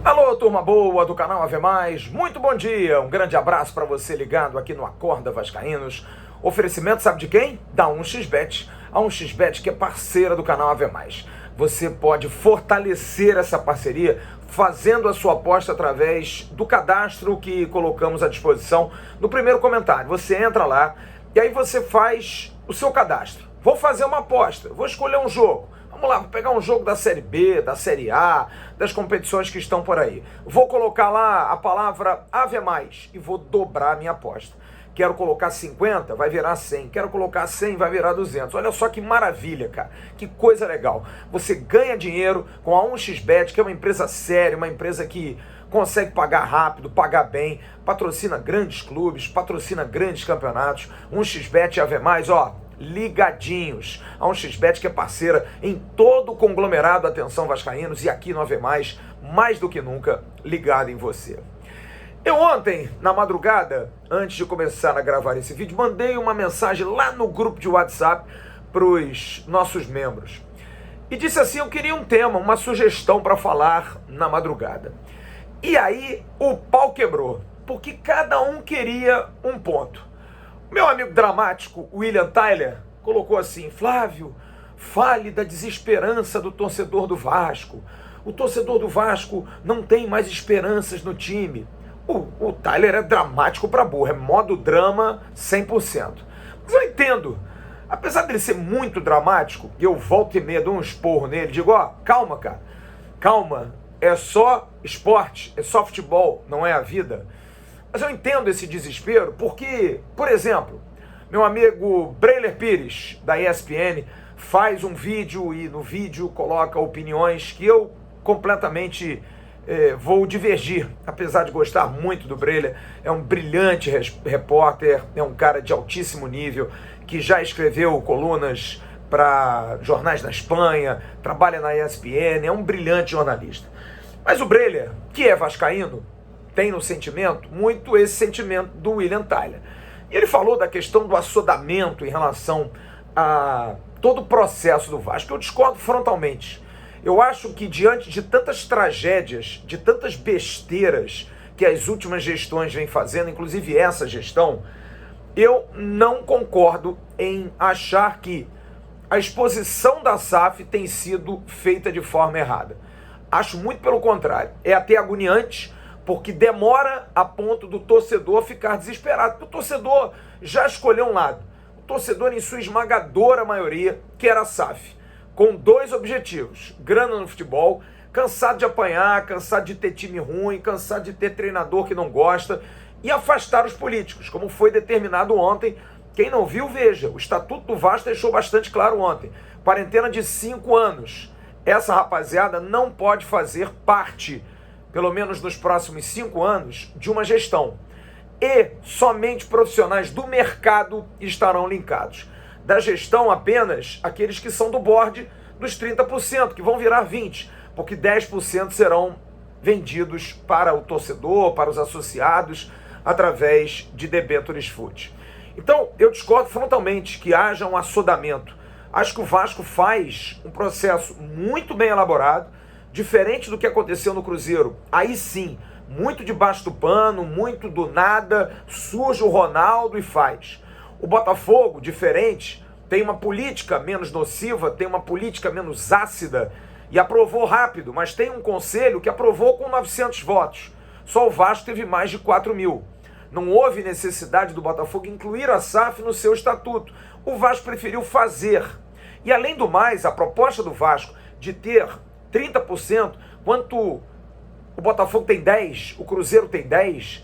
Alô, turma boa do canal Ave Mais, muito bom dia, um grande abraço para você ligado aqui no Acorda Vascaínos. Oferecimento sabe de quem? Da 1xBet, a 1xBet que é parceira do canal Ave Mais. Você pode fortalecer essa parceria fazendo a sua aposta através do cadastro que colocamos à disposição no primeiro comentário. Você entra lá e aí você faz o seu cadastro. Vou fazer uma aposta, vou escolher um jogo. Vamos lá, vou pegar um jogo da Série B, da Série A, das competições que estão por aí. Vou colocar lá a palavra Ave Mais e vou dobrar a minha aposta. Quero colocar 50, vai virar 100. Quero colocar 100, vai virar 200. Olha só que maravilha, cara. Que coisa legal. Você ganha dinheiro com a 1xBet, que é uma empresa séria, uma empresa que consegue pagar rápido, pagar bem, patrocina grandes clubes, patrocina grandes campeonatos. 1xBet e Ave Mais, ó, ligadinhos. A 1xBet que é parceira em todo o conglomerado Atenção Vascaínos e aqui no Ave Mais do que nunca ligado em você. Eu ontem, na madrugada, antes de começar a gravar esse vídeo, mandei uma mensagem lá no grupo de WhatsApp para os nossos membros. E disse assim, eu queria um tema, uma sugestão para falar na madrugada. E aí o pau quebrou, porque cada um queria um ponto. Meu amigo dramático, William Tyler, colocou assim, Flávio, fale da desesperança do torcedor do Vasco. O torcedor do Vasco não tem mais esperanças no time. O Tyler é dramático pra burro, é modo drama 100%. Mas eu entendo, apesar dele ser muito dramático, e eu volto e meia, dou um esporro nele, digo, ó, calma, cara, calma, é só esporte, é só futebol, não é a vida. Mas eu entendo esse desespero porque, por exemplo, meu amigo Breiler Pires, da ESPN, faz um vídeo e no vídeo coloca opiniões que eu completamente vou divergir, apesar de gostar muito do Breiler. É um brilhante repórter, é um cara de altíssimo nível, que já escreveu colunas para jornais na Espanha, trabalha na ESPN, é um brilhante jornalista. Mas o Breiler, que é vascaíno, tem no sentimento muito esse sentimento do William Tyler. E ele falou da questão do assodamento em relação a todo o processo do Vasco. Eu discordo frontalmente. Eu acho que diante de tantas tragédias, de tantas besteiras que as últimas gestões vêm fazendo, inclusive essa gestão, eu não concordo em achar que a exposição da SAF tem sido feita de forma errada. Acho muito pelo contrário. É até agoniante, porque demora a ponto do torcedor ficar desesperado. O torcedor já escolheu um lado. O torcedor, em sua esmagadora maioria, quer a SAF, com dois objetivos: grana no futebol, cansado de apanhar, cansado de ter time ruim, cansado de ter treinador que não gosta, e afastar os políticos, como foi determinado ontem. Quem não viu, veja. O Estatuto do Vasco deixou bastante claro ontem. Quarentena de 5 anos. Essa rapaziada não pode fazer parte, pelo menos nos próximos 5 anos, de uma gestão. E somente profissionais do mercado estarão linkados. Da gestão, apenas aqueles que são do board dos 30%, que vão virar 20%, porque 10% serão vendidos para o torcedor, para os associados, através de debêntures fúteis. Então, eu discordo frontalmente que haja um assodamento. Acho que o Vasco faz um processo muito bem elaborado, diferente do que aconteceu no Cruzeiro. Aí sim, muito debaixo do pano, muito do nada, surge o Ronaldo e faz. O Botafogo, diferente, tem uma política menos nociva, tem uma política menos ácida e aprovou rápido, mas tem um conselho que aprovou com 900 votos. Só o Vasco teve mais de 4.000. Não houve necessidade do Botafogo incluir a SAF no seu estatuto. O Vasco preferiu fazer. E além do mais, a proposta do Vasco de ter 30%, quanto o Botafogo tem 10%, o Cruzeiro tem 10%,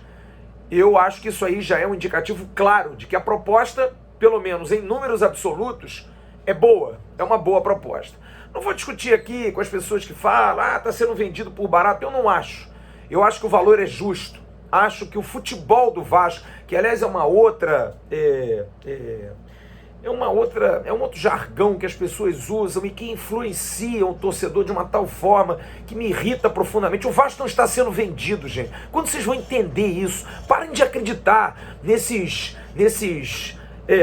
eu acho que isso aí já é um indicativo claro de que a proposta, pelo menos em números absolutos, é boa, é uma boa proposta. Não vou discutir aqui com as pessoas que falam, está sendo vendido por barato. Eu não acho. Eu acho que o valor é justo. Acho que o futebol do Vasco, que aliás é uma outra... É um outro jargão que as pessoas usam e que influenciam o torcedor de uma tal forma que me irrita profundamente. O Vasco não está sendo vendido, gente. Quando vocês vão entender isso? Parem de acreditar nesses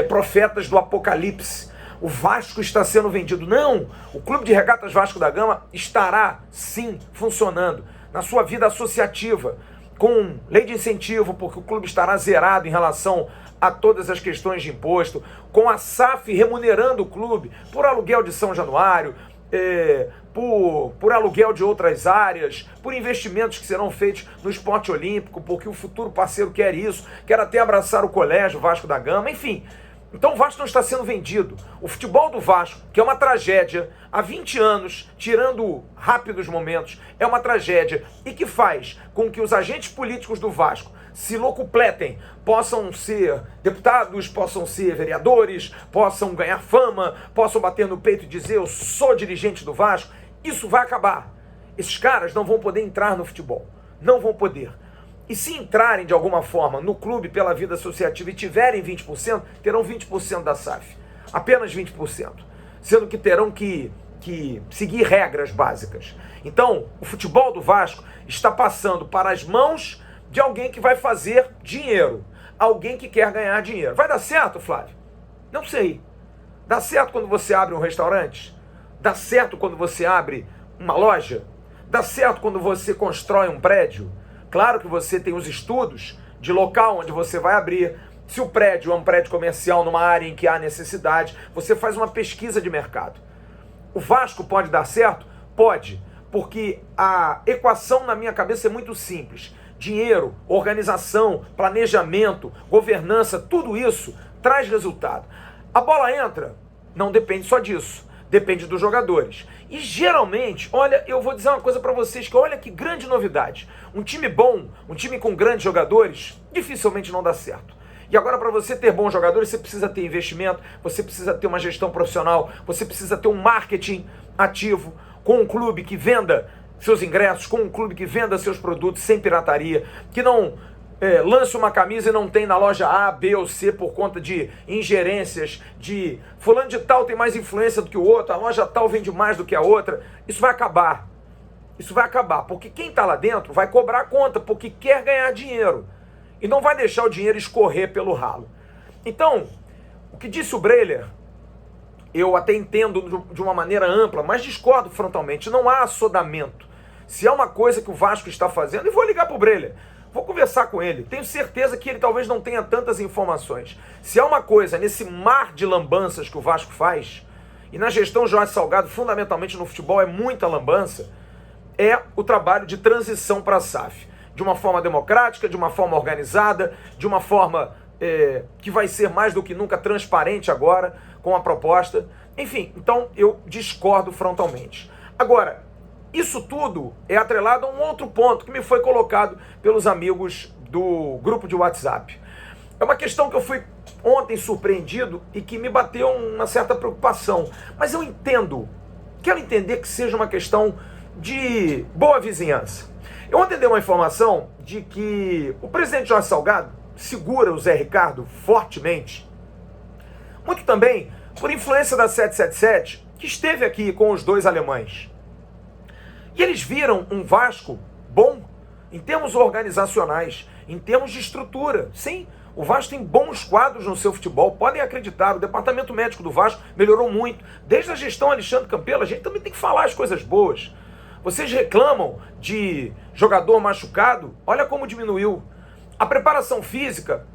profetas do Apocalipse. O Vasco está sendo vendido. Não! O Clube de Regatas Vasco da Gama estará, sim, funcionando. na sua vida associativa, com lei de incentivo, porque o clube estará zerado em relação a todas as questões de imposto, com a SAF remunerando o clube por aluguel de São Januário, por aluguel de outras áreas, por investimentos que serão feitos no esporte olímpico, porque o futuro parceiro quer isso, quer até abraçar o colégio Vasco da Gama, enfim. Então o Vasco não está sendo vendido. O futebol do Vasco, que é uma tragédia, há 20 anos, tirando rápidos momentos, é uma tragédia e que faz com que os agentes políticos do Vasco se locupletem, possam ser deputados, possam ser vereadores, possam ganhar fama, possam bater no peito e dizer eu sou dirigente do Vasco. Isso vai acabar. Esses caras não vão poder entrar no futebol. Não vão poder. E se entrarem de alguma forma no clube pela vida associativa e tiverem 20%, terão 20% da SAF. Apenas 20%. Sendo que terão que seguir regras básicas. Então, o futebol do Vasco está passando para as mãos de alguém que vai fazer dinheiro. Alguém que quer ganhar dinheiro. Vai dar certo, Flávio? Não sei. Dá certo quando você abre um restaurante? Dá certo quando você abre uma loja? Dá certo quando você constrói um prédio? Claro que você tem os estudos de local onde você vai abrir. Se o prédio é um prédio comercial numa área em que há necessidade, você faz uma pesquisa de mercado. O Vasco pode dar certo? Pode, porque a equação na minha cabeça é muito simples. Dinheiro, organização, planejamento, governança, tudo isso traz resultado. A bola entra? Não depende só disso. Depende dos jogadores. E geralmente, olha, eu vou dizer uma coisa para vocês, que olha que grande novidade. Um time bom, um time com grandes jogadores, dificilmente não dá certo. E agora, para você ter bons jogadores, você precisa ter investimento, você precisa ter uma gestão profissional, você precisa ter um marketing ativo, com um clube que venda seus ingressos, com um clube que venda seus produtos sem pirataria, que não lance uma camisa e não tem na loja A, B ou C por conta de ingerências, de fulano de tal tem mais influência do que o outro, a loja tal vende mais do que a outra. Isso vai acabar. Isso vai acabar, porque quem está lá dentro vai cobrar a conta, porque quer ganhar dinheiro. E não vai deixar o dinheiro escorrer pelo ralo. Então, o que disse o Breler, eu até entendo de uma maneira ampla, mas discordo frontalmente. Não há assodamento. Se é uma coisa que o Vasco está fazendo, eu vou ligar para o Breler. Vou conversar com ele. Tenho certeza que ele talvez não tenha tantas informações. Se há uma coisa nesse mar de lambanças que o Vasco faz, e na gestão Jorge Salgado, fundamentalmente no futebol, é muita lambança, é o trabalho de transição para a SAF. De uma forma democrática, de uma forma organizada, de uma forma que vai ser mais do que nunca transparente agora com a proposta. Enfim, então eu discordo frontalmente. Agora, isso tudo é atrelado a um outro ponto que me foi colocado pelos amigos do grupo de WhatsApp. É uma questão que eu fui ontem surpreendido e que me bateu uma certa preocupação. Mas eu quero entender que seja uma questão de boa vizinhança. Eu ontem dei uma informação de que o presidente Jorge Salgado segura o Zé Ricardo fortemente, muito também por influência da 777, que esteve aqui com os dois alemães. E eles viram um Vasco bom em termos organizacionais, em termos de estrutura. Sim, o Vasco tem bons quadros no seu futebol, podem acreditar. O departamento médico do Vasco melhorou muito. Desde a gestão Alexandre Campelo, a gente também tem que falar as coisas boas. Vocês reclamam de jogador machucado? Olha como diminuiu. A preparação física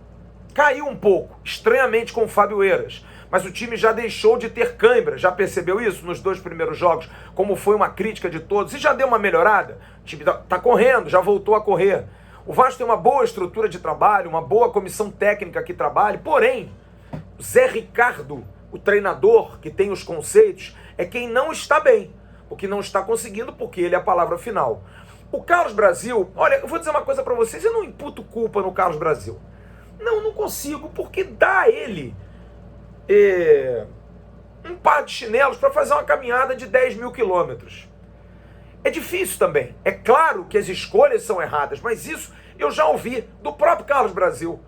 caiu um pouco, estranhamente com o Fábio Eiras. Mas o time já deixou de ter cãibra. Já percebeu isso nos 2 primeiros jogos? Como foi uma crítica de todos? E já deu uma melhorada? O time está correndo, já voltou a correr. O Vasco tem uma boa estrutura de trabalho, uma boa comissão técnica que trabalha. Porém, o Zé Ricardo, o treinador que tem os conceitos, é quem não está bem. O que não está conseguindo, porque ele é a palavra final. O Carlos Brasil, olha, eu vou dizer uma coisa para vocês, eu não imputo culpa no Carlos Brasil. Não consigo, porque dá a ele um par de chinelos para fazer uma caminhada de 10 mil quilômetros. É difícil também. É claro que as escolhas são erradas, mas isso eu já ouvi do próprio Carlos Brasil.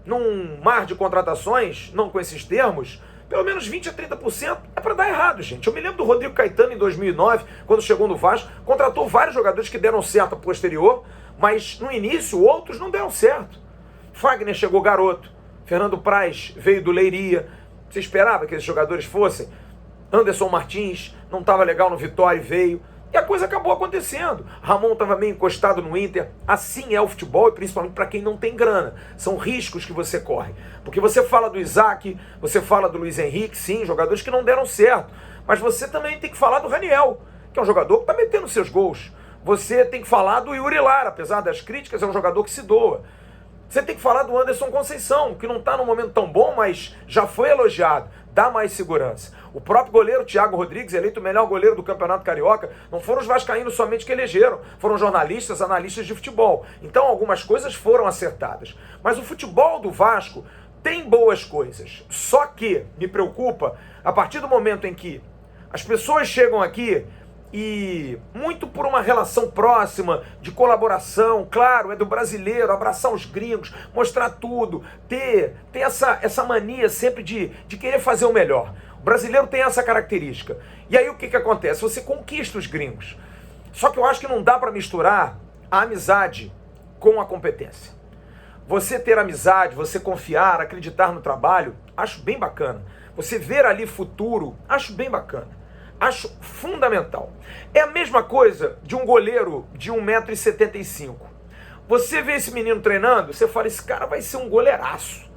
Num mar de contratações, não com esses termos, pelo menos 20% a 30% é para dar errado, gente. Eu me lembro do Rodrigo Caetano em 2009, quando chegou no Vasco, contratou vários jogadores que deram certo a posterior, mas no início outros não deram certo. Fagner chegou garoto, Fernando Praz veio do Leiria. Você esperava que esses jogadores fossem? Anderson Martins não estava legal no Vitória e veio. E a coisa acabou acontecendo. Ramon estava meio encostado no Inter. Assim é o futebol, e principalmente para quem não tem grana. São riscos que você corre. Porque você fala do Isaac, você fala do Luiz Henrique, sim, jogadores que não deram certo. Mas você também tem que falar do Raniel, que é um jogador que está metendo seus gols. Você tem que falar do Yuri Lara, apesar das críticas, é um jogador que se doa. Você tem que falar do Anderson Conceição, que não está num momento tão bom, mas já foi elogiado, dá mais segurança. O próprio goleiro Thiago Rodrigues, eleito o melhor goleiro do Campeonato Carioca, não foram os vascaínos somente que elegeram, foram jornalistas, analistas de futebol. Então algumas coisas foram acertadas. Mas o futebol do Vasco tem boas coisas. Só que me preocupa, a partir do momento em que as pessoas chegam aqui e muito por uma relação próxima, de colaboração, claro, é do brasileiro, abraçar os gringos, mostrar tudo, ter essa mania sempre de querer fazer o melhor. O brasileiro tem essa característica. E aí o que acontece? Você conquista os gringos. Só que eu acho que não dá para misturar a amizade com a competência. Você ter amizade, você confiar, acreditar no trabalho, acho bem bacana. Você ver ali futuro, acho bem bacana. Acho fundamental. É a mesma coisa de um goleiro de 1,75 m. Você vê esse menino treinando, você fala, esse cara vai ser um goleiraço.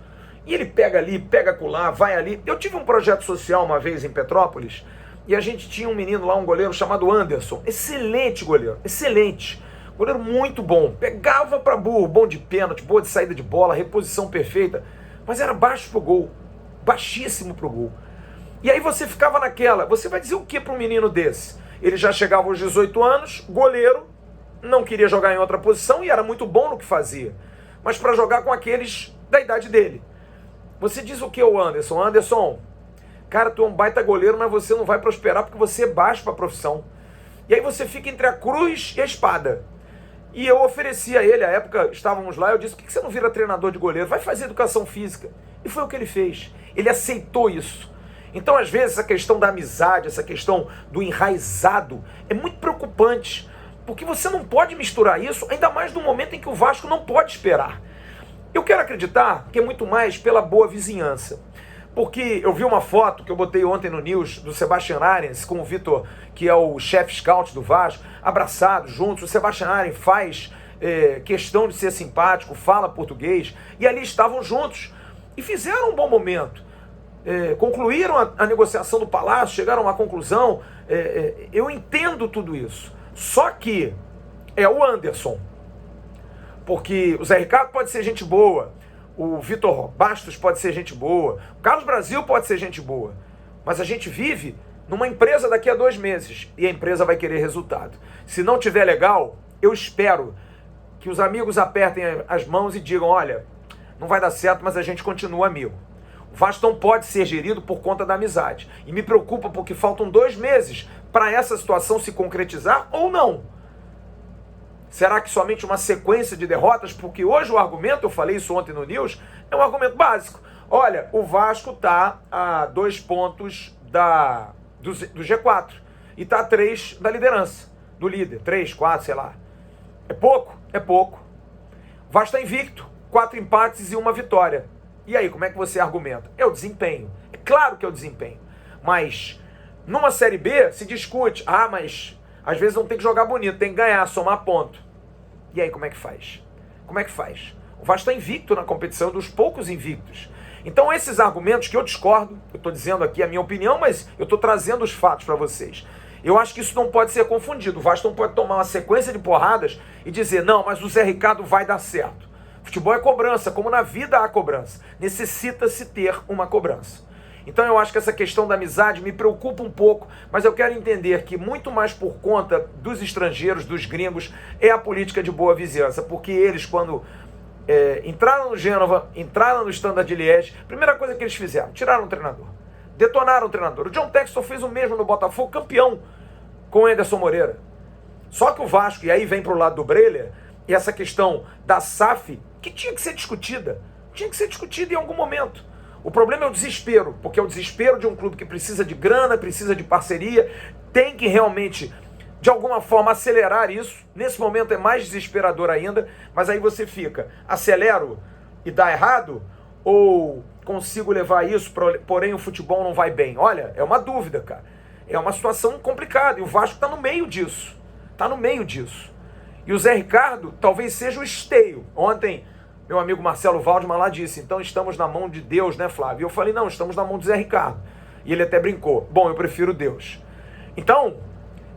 E ele pega ali, pega acolá, vai ali. Eu tive um projeto social uma vez em Petrópolis, e a gente tinha um menino lá, um goleiro chamado Anderson. Excelente goleiro, excelente. Goleiro muito bom. Pegava pra burro, bom de pênalti, boa de saída de bola, reposição perfeita. Mas era baixo pro gol, baixíssimo pro gol. E aí você ficava naquela, você vai dizer o que para um menino desse? Ele já chegava aos 18 anos, goleiro, não queria jogar em outra posição e era muito bom no que fazia. Mas para jogar com aqueles da idade dele. Você diz o que, o Anderson? Anderson, cara, tu é um baita goleiro, mas você não vai prosperar porque você é baixo para a profissão. E aí você fica entre a cruz e a espada. E eu ofereci a ele, à época estávamos lá, eu disse, por que você não vira treinador de goleiro? Vai fazer educação física. E foi o que ele fez. Ele aceitou isso. Então, às vezes, essa questão da amizade, essa questão do enraizado, é muito preocupante, porque você não pode misturar isso, ainda mais no momento em que o Vasco não pode esperar. Eu quero acreditar que é muito mais pela boa vizinhança, porque eu vi uma foto que eu botei ontem no News do Sebastian Arens com o Vitor, que é o chefe scout do Vasco, abraçados, juntos. O Sebastian Arens faz questão de ser simpático, fala português, e ali estavam juntos e fizeram um bom momento. Concluíram a negociação do Palácio, chegaram a uma conclusão. Eu entendo tudo isso. Só que é o Anderson. Porque o Zé Ricardo pode ser gente boa, o Vitor Bastos pode ser gente boa, o Carlos Brasil pode ser gente boa. Mas a gente vive numa empresa daqui a 2 meses e a empresa vai querer resultado. Se não tiver legal, eu espero que os amigos apertem as mãos e digam, olha, não vai dar certo, mas a gente continua amigo. O Vasco não pode ser gerido por conta da amizade. E me preocupa porque faltam 2 meses para essa situação se concretizar ou não. Será que somente uma sequência de derrotas? Porque hoje o argumento, eu falei isso ontem no News, é um argumento básico. Olha, o Vasco está a 2 pontos do G4 e está a 3 da liderança, do líder. 3, 4, sei lá. É pouco? É pouco. O Vasco está invicto, 4 empates e 1 vitória. E aí, como é que você argumenta? É o desempenho. É claro que é o desempenho. Mas, numa Série B, se discute. Ah, mas às vezes não tem que jogar bonito, tem que ganhar, somar ponto. E aí, como é que faz? Como é que faz? O Vasco está invicto na competição, dos poucos invictos. Então, esses argumentos que eu discordo, eu estou dizendo aqui a minha opinião, mas eu estou trazendo os fatos para vocês. Eu acho que isso não pode ser confundido. O Vasco não pode tomar uma sequência de porradas e dizer, não, mas o Zé Ricardo vai dar certo. Futebol é cobrança, como na vida há cobrança. Necessita-se ter uma cobrança. Então eu acho que essa questão da amizade me preocupa um pouco, mas eu quero entender que muito mais por conta dos estrangeiros, dos gringos, é a política de boa vizinhança. Porque eles, quando entraram no Gênova, entraram no Standard de Liège, a primeira coisa que eles fizeram, tiraram o treinador. Detonaram o treinador. O John Textor fez o mesmo no Botafogo, campeão com o Anderson Moreira. Só que o Vasco, e aí vem para o lado do Breler, e essa questão da SAF, que tinha que ser discutida. Tinha que ser discutida em algum momento. O problema é o desespero, porque é o desespero de um clube que precisa de grana, precisa de parceria, tem que realmente, de alguma forma, acelerar isso. Nesse momento é mais desesperador ainda, mas aí você fica, acelero e dá errado? Ou consigo levar isso, porém o futebol não vai bem? Olha, é uma dúvida, cara. É uma situação complicada e o Vasco está no meio disso. Está no meio disso. E o Zé Ricardo talvez seja o esteio. Ontem, meu amigo Marcelo Waldman lá disse, então estamos na mão de Deus, né, Flávio? E eu falei, não, estamos na mão do Zé Ricardo. E ele até brincou, bom, eu prefiro Deus. Então,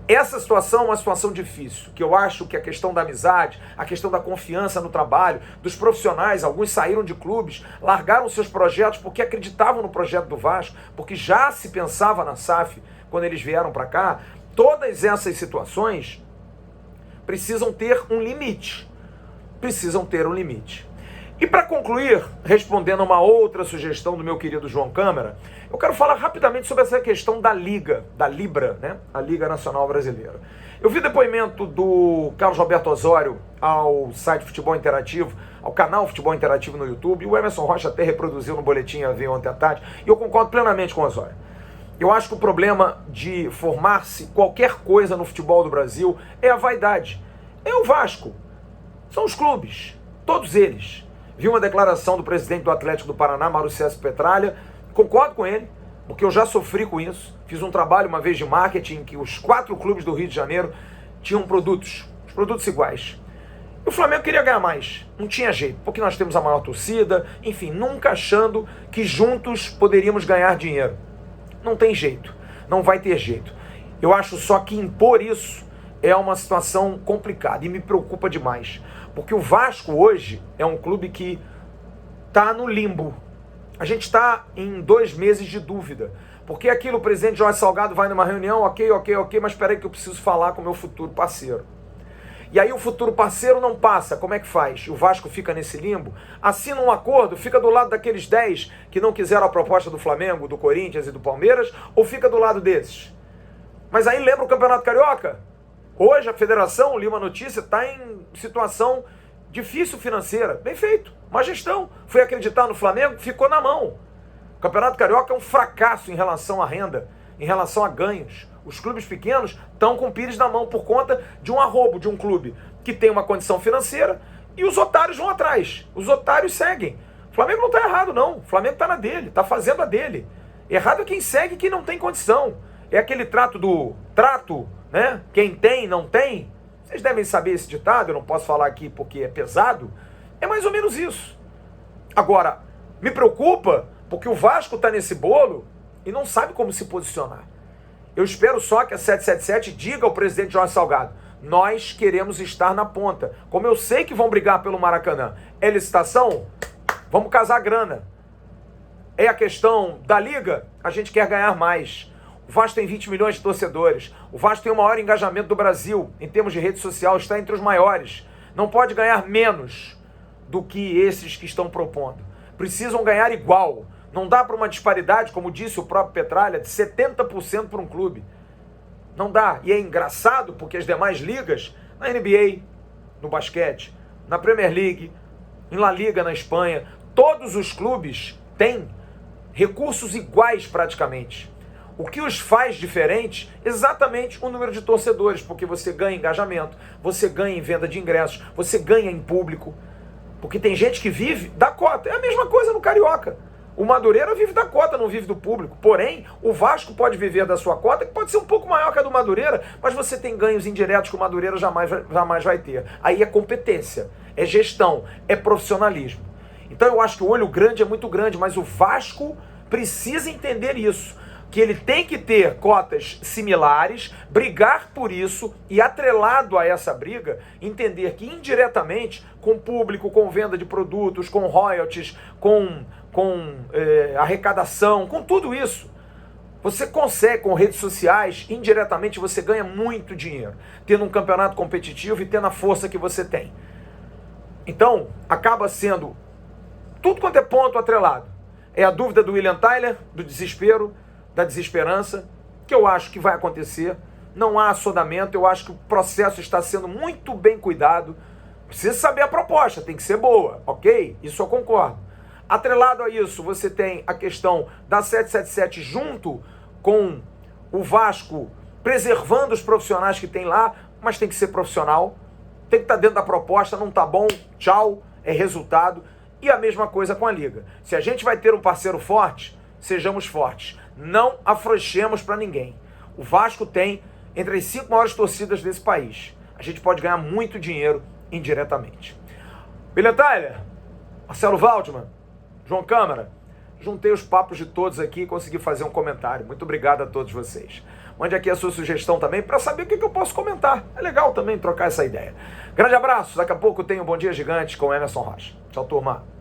essa situação é uma situação difícil, que eu acho que a questão da amizade, a questão da confiança no trabalho, dos profissionais, alguns saíram de clubes, largaram seus projetos porque acreditavam no projeto do Vasco, porque já se pensava na SAF quando eles vieram para cá. Todas essas situações precisam ter um limite. Precisam ter um limite. E para concluir, respondendo a uma outra sugestão do meu querido João Câmara, eu quero falar rapidamente sobre essa questão da Liga, da Libra, né? A Liga Nacional Brasileira. Eu vi depoimento do Carlos Roberto Osório ao site Futebol Interativo, ao canal Futebol Interativo no YouTube, e o Emerson Rocha até reproduziu no boletim AV ontem à tarde, e eu concordo plenamente com o Osório. Eu acho que o problema de formar-se qualquer coisa no futebol do Brasil é a vaidade. É o Vasco. São os clubes. Todos eles. Vi uma declaração do presidente do Atlético do Paraná, Mauro César Petralha. Concordo com ele, porque eu já sofri com isso. Fiz um trabalho uma vez de marketing em que os 4 clubes do Rio de Janeiro tinham produtos, os produtos iguais. E o Flamengo queria ganhar mais. Não tinha jeito, porque nós temos a maior torcida. Enfim, nunca achando que juntos poderíamos ganhar dinheiro. Não tem jeito, não vai ter jeito. Eu acho só que impor isso é uma situação complicada e me preocupa demais. Porque o Vasco hoje é um clube que está no limbo. A gente está em 2 meses de dúvida. Porque aquilo, o presidente Jorge Salgado vai numa reunião, ok, mas espera aí que eu preciso falar com o meu futuro parceiro. E aí o futuro parceiro não passa, como é que faz? O Vasco fica nesse limbo, assina um acordo, fica do lado daqueles 10 que não quiseram a proposta do Flamengo, do Corinthians e do Palmeiras, ou fica do lado desses? Mas aí lembra o Campeonato Carioca? Hoje a federação, li uma notícia, está em situação difícil financeira. Bem feito, má gestão. Foi acreditar no Flamengo, ficou na mão. O Campeonato Carioca é um fracasso em relação à renda, em relação a ganhos. Os clubes pequenos estão com o pires na mão por conta de um arrobo de um clube que tem uma condição financeira e os otários vão atrás. Os otários seguem. O Flamengo não está errado, não. O Flamengo está na dele, está fazendo a dele. Errado é quem segue e quem não tem condição. É aquele trato, né? Quem tem, não tem. Vocês devem saber esse ditado, eu não posso falar aqui porque é pesado. É mais ou menos isso. Agora, me preocupa porque o Vasco está nesse bolo e não sabe como se posicionar. Eu espero só que a 777 diga ao presidente Jorge Salgado, nós queremos estar na ponta. Como eu sei que vão brigar pelo Maracanã, é licitação? Vamos casar grana. É a questão da Liga? A gente quer ganhar mais. O Vasco tem 20 milhões de torcedores. O Vasco tem o maior engajamento do Brasil. Em termos de rede social, está entre os maiores. Não pode ganhar menos do que esses que estão propondo. Precisam ganhar igual. Não dá para uma disparidade, como disse o próprio Petralha, de 70% para um clube. Não dá. E é engraçado porque as demais ligas, na NBA, no basquete, na Premier League, em La Liga na Espanha, todos os clubes têm recursos iguais praticamente. O que os faz diferentes? Exatamente o número de torcedores, porque você ganha em engajamento, você ganha em venda de ingressos, você ganha em público. Porque tem gente que vive da cota. É a mesma coisa no Carioca. O Madureira vive da cota, não vive do público. Porém, o Vasco pode viver da sua cota, que pode ser um pouco maior que a do Madureira, mas você tem ganhos indiretos que o Madureira jamais vai ter. Aí é competência, é gestão, é profissionalismo. Então eu acho que o olho grande é muito grande, mas o Vasco precisa entender isso. Que ele tem que ter cotas similares, brigar por isso e, atrelado a essa briga, entender que indiretamente, com público, com venda de produtos, com royalties, com arrecadação, com tudo isso, você consegue, com redes sociais, indiretamente você ganha muito dinheiro, tendo um campeonato competitivo e tendo a força que você tem. Então, acaba sendo tudo quanto é ponto atrelado. É a dúvida do William Tyler, do desespero, da desesperança, que eu acho que vai acontecer. Não há assodamento, eu acho que o processo está sendo muito bem cuidado. Precisa saber a proposta, tem que ser boa, ok? Isso eu concordo. Atrelado a isso, você tem a questão da 777 junto com o Vasco, preservando os profissionais que tem lá, mas tem que ser profissional, tem que estar dentro da proposta, não tá bom, tchau, é resultado. E a mesma coisa com a Liga. Se a gente vai ter um parceiro forte, sejamos fortes. Não afrouxemos para ninguém. O Vasco tem entre as 5 maiores torcidas desse país. A gente pode ganhar muito dinheiro indiretamente. William Tyler, Marcelo Waldman, João Câmara, juntei os papos de todos aqui e consegui fazer um comentário. Muito obrigado a todos vocês. Mande aqui a sua sugestão também para saber o que eu posso comentar. É legal também trocar essa ideia. Grande abraço. Daqui a pouco tem um Bom Dia Gigante com Emerson Rocha. Tchau, turma.